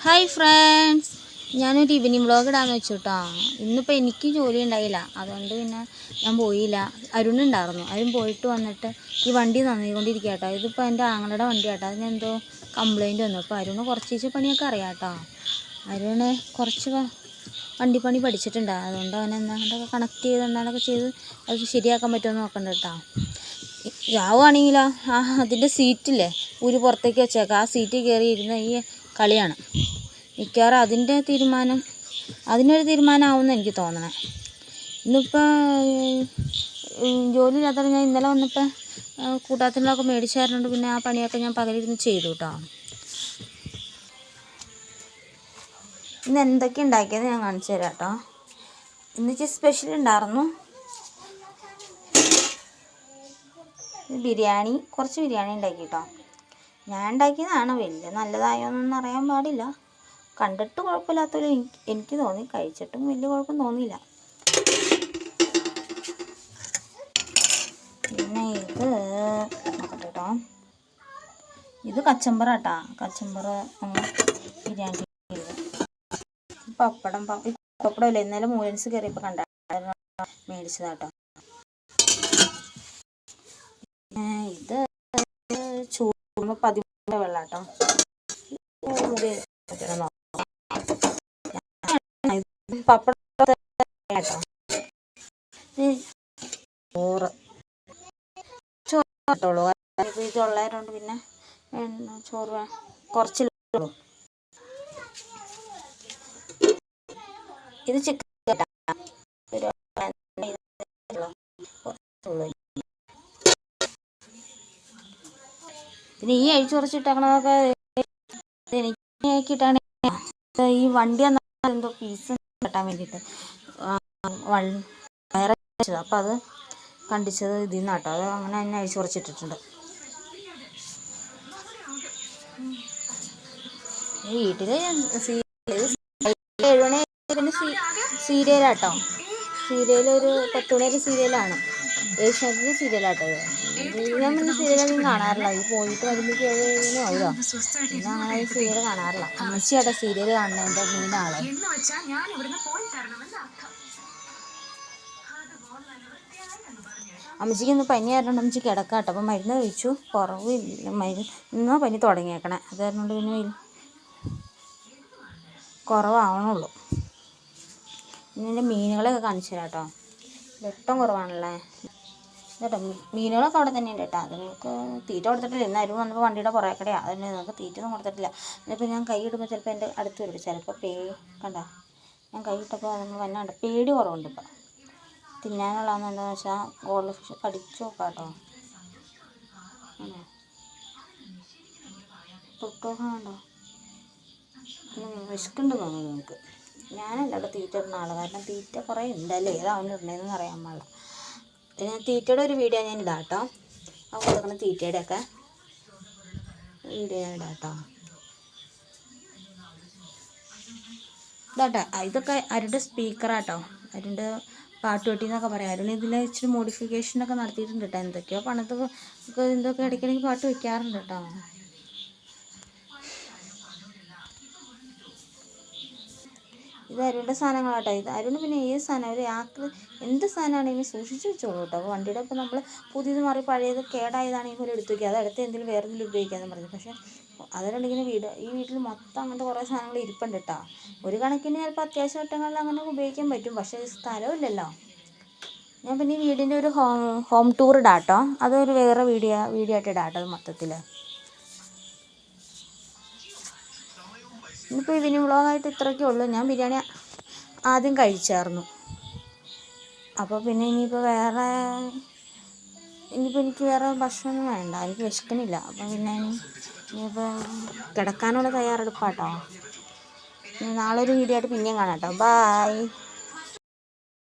Hi friends, ഞാനൊരു evening vlog ഇടാന്ന് വെച്ചു കേട്ടോ. ഇന്നിപ്പോൾ എനിക്ക് ജോലി ഉണ്ടായില്ല, അതുകൊണ്ട് പിന്നെ ഞാൻ പോയില്ല. അരുണുണ്ടായിരുന്നു. അരുൺ പോയിട്ട് വന്നിട്ട് ഈ വണ്ടി നന്നിക്കൊണ്ടിരിക്കുക കേട്ടോ. ഇതിപ്പോൾ എൻ്റെ ആങ്ങളുടെ വണ്ടി കേട്ടോ. അതിനെന്തോ കംപ്ലയിൻറ്റ് വന്നു. അപ്പോൾ അരുണ് കുറച്ച് പണിയൊക്കെ അറിയാം കേട്ടോ. അരുണ് കുറച്ച് വണ്ടിപ്പണി പഠിച്ചിട്ടുണ്ട്. അതുകൊണ്ട് അവൻ എന്താണ്ടൊക്കെ കണക്ട് ചെയ്ത് എന്താണ്ടൊക്കെ ചെയ്ത് അത് ശരിയാക്കാൻ പറ്റുമെന്ന് നോക്കണ്ട കേട്ടോ. രാവുകയാണെങ്കിലോ അതിൻ്റെ സീറ്റില്ലേ ഊര് പുറത്തേക്ക് വെച്ചേക്കാം. ആ സീറ്റിൽ കയറി ഇരുന്ന ഈ കളിയാണ്. മിക്കവാറും അതിനൊരു തീരുമാനമാവുമെന്ന് എനിക്ക് തോന്നണേ. ഇന്നിപ്പോൾ ജോലി ഇല്ലാത്തത് ഞാൻ ഇന്നലെ വന്നപ്പോൾ കൂട്ടാത്തിനൊക്കെ മേടിച്ചായിരുന്നുണ്ട്. പിന്നെ ആ പണിയൊക്കെ ഞാൻ പകലിരുന്ന് ചെയ്തു കേട്ടോ. ഇന്ന് എന്തൊക്കെ ഉണ്ടാക്കിയത് ഞാൻ കാണിച്ചു തരാം കേട്ടോ. ഇന്ന് സ്പെഷ്യൽ ഉണ്ടായിരുന്നു. ബിരിയാണി, കുറച്ച് ബിരിയാണി ഉണ്ടാക്കി കേട്ടോ. ഞാൻ ഉണ്ടാക്കിയതാണ്. വലിയ നല്ലതായോന്നൊന്നും അറിയാൻ പാടില്ല. കണ്ടിട്ട് കുഴപ്പമില്ലാത്തപോലെ എനിക്ക് തോന്നി. കഴിച്ചിട്ടും വലിയ കുഴപ്പം തോന്നിയില്ല. പിന്നെ ഇത് നോക്കട്ടെ കേട്ടോ. ഇത് കച്ചമ്പറ കേട്ടോ. കച്ചമ്പറ ബിരിയാണി. പപ്പടമില്ല, ഇന്നലെ മൂലൻസ് കയറിയപ്പോൾ കണ്ട മേടിച്ചതാട്ടോ. ഇത് ചൂടുമ്പോൾ 13 വെള്ളം കേട്ടോ. പപ്പടം കേട്ടോ. ചോറ് കേട്ടോളൂ. ഇത് ഉള്ളതുകൊണ്ട് പിന്നെ ചോറ് കുറച്ചില്ലുള്ളൂ. ഇത് ചിക്കൻ കേട്ടോ. പിന്നെ ഈ അഴിച്ചു കുറച്ചിട്ടേക്കണതൊക്കെ എനിക്കിട്ടാണ്. ഈ വണ്ടി എന്തോ പീസ് കെട്ടാൻ വേണ്ടിയിട്ട് വയറ് വെച്ചത്. അപ്പോൾ അത് കണ്ടിച്ചത് ഇതിൽ നിന്ന് കേട്ടോ. അത് അങ്ങനെ തന്നെ അഴിച്ചു കുറച്ചിട്ടിട്ടുണ്ട്. വീട്ടിൽ 7 മണി പിന്നെ സീരിയലാട്ടോ. സീരിയലൊരു 10 മണി വരെ സീരിയലാണ്. ഏഷ്യാനെറ്റിലെ സീരിയലാട്ടോ. ഞാൻ പിന്നെ സീരിയലൊന്നും കാണാറില്ല. ഈ പോയിട്ട് വരുമ്പോഴേക്ക് 7 ആവുമല്ലോ. പിന്നെ അങ്ങനെ സീരിയൽ കാണാറില്ല. അമ്മച്ചിയാട്ടോ സീരിയൽ കാണുന്നതിൻ്റെ മെയിനാള്. അമ്മച്ചിക്ക് ഇന്ന് പനി ആയതുകൊണ്ട് അമ്മച്ചി കിടക്കാട്ടോ. അപ്പം മരുന്ന് കഴിച്ചു, കുറവില്ല. ഇന്നാ പനി തുടങ്ങിയേക്കണേ. അത് കാരണം കൊണ്ട് പിന്നെ കുറവാവണുള്ളൂ. പിന്നെ മീനുകളൊക്കെ കാണിച്ചു തരാം കേട്ടോ. വെട്ടം കുറവാണല്ലേ കേട്ടോ. മീനുകളൊക്കെ അവിടെ തന്നെയുണ്ട് കേട്ടോ. അതുങ്ങൾക്ക് തീറ്റ കൊടുത്തിട്ടില്ല. ഇന്ന് അരുവ് വന്നപ്പോൾ വണ്ടിയുടെ പുറകെ കടയാണ്. അതുതന്നെ നിങ്ങൾക്ക് തീറ്റയൊന്നും കൊടുത്തിട്ടില്ല. എന്നിപ്പോൾ ഞാൻ കൈ ഇടുമ്പോൾ ചിലപ്പോൾ എൻ്റെ അടുത്ത് വരും. ചിലപ്പോൾ കണ്ട ഞാൻ കൈ ഇട്ടപ്പോൾ അതുങ്ങൾ വന്നാണ്ട് പേടി കുറവുണ്ട്. ഇപ്പം തിന്നാനുള്ളതെന്ന് എന്താണെന്ന് വെച്ചാൽ ഗോൾഡ് ഫിഷ് കടിച്ചു നോക്കാം കേട്ടോ. തൊട്ടൊക്കെ കണ്ടോ. വിശക്കുണ്ട് തോന്നുന്നു നിങ്ങൾക്ക്. ഞാനല്ല അവിടെ തീറ്റ ഇടുന്ന ആൾ. കാരണം തീറ്റ കുറേ ഉണ്ടല്ലേ. ഏതാവുന്ന ഇടണേന്ന് അറിയാൻ പാടില്ല. പിന്നെ തീറ്റയുടെ ഒരു വീഡിയോ ഞാൻ ഇടാം കേട്ടോ. ആ കൊടുക്കുന്ന തീറ്റയുടെയൊക്കെ വീഡിയോ ഞാൻ ഇടാം കേട്ടോ. ഇതാട്ടോ, ഇതൊക്കെ അരുണിൻ്റെ സ്പീക്കറാട്ടോ. അരുണിൻ്റെ പാട്ട് പെട്ടി എന്നൊക്കെ പറയാം. അരുൺ ഇതിൽ ഇച്ചിരി മോഡിഫിക്കേഷനൊക്കെ നടത്തിയിട്ടുണ്ട് കേട്ടോ. എന്തൊക്കെയോ പണത്തൊക്കെ എന്തൊക്കെ ഇടയ്ക്കിടയ്ക്ക് പാട്ട് വയ്ക്കാറുണ്ട് കേട്ടോ. ഇത് അരുണിൻ്റെ സാധനങ്ങളാട്ടോ. ഇത് അരുണ് പിന്നെ ഏത് സാധനം ഒരു യാത്ര എന്ത് സാധനമാണെങ്കിലും സൂക്ഷിച്ച് വെച്ചോളൂ കേട്ടോ. അപ്പോൾ വണ്ടിയുടെ ഇപ്പോൾ നമ്മൾ പുതിയത് മാറി പഴയത് കേടായതാണെങ്കിൽ പോലും എടുത്തു വയ്ക്കുക. അത് അടുത്ത് എന്തെങ്കിലും വേറെ എന്തെങ്കിലും ഉപയോഗിക്കാമെന്ന് പറഞ്ഞു. പക്ഷേ അതിലുണ്ടെങ്കിൽ ഈ വീട്ടിൽ മൊത്തം അങ്ങനത്തെ കുറേ സാധനങ്ങൾ ഇരിപ്പുണ്ട് കേട്ടോ. ഒരു കണക്കിന് ചിലപ്പോൾ അത്യാവശ്യ ഘട്ടങ്ങളിൽ അങ്ങനെ ഉപയോഗിക്കാൻ പറ്റും. പക്ഷേ സ്ഥലമില്ലല്ലോ. ഞാൻ പിന്നെ ഈ വീടിൻ്റെ ഒരു ഹോം ടൂർ ഇടാം കേട്ടോ. അതൊരു വേറെ വീഡിയോ ആയിട്ട് ഇടാം കേട്ടോ. അത് മൊത്തത്തിൽ ഇന്നിപ്പോൾ ഇതിന് വ്ളോഗായിട്ട് ഇത്രയൊക്കെ ഉള്ളൂ. ഞാൻ ബിരിയാണി ആദ്യം കഴിച്ചായിരുന്നു. അപ്പോൾ പിന്നെ ഇനിയിപ്പോൾ എനിക്ക് വേറെ ഭക്ഷണമൊന്നും വേണ്ട. എനിക്ക് വിശക്കണില്ല. അപ്പം പിന്നെ ഇനിയിപ്പോൾ കിടക്കാനുള്ള തയ്യാറെടുപ്പാട്ടോ. നാളെ ഒരു വീഡിയോ ആയിട്ട് പിന്നെയും കാണാം കേട്ടോ. ബായ്.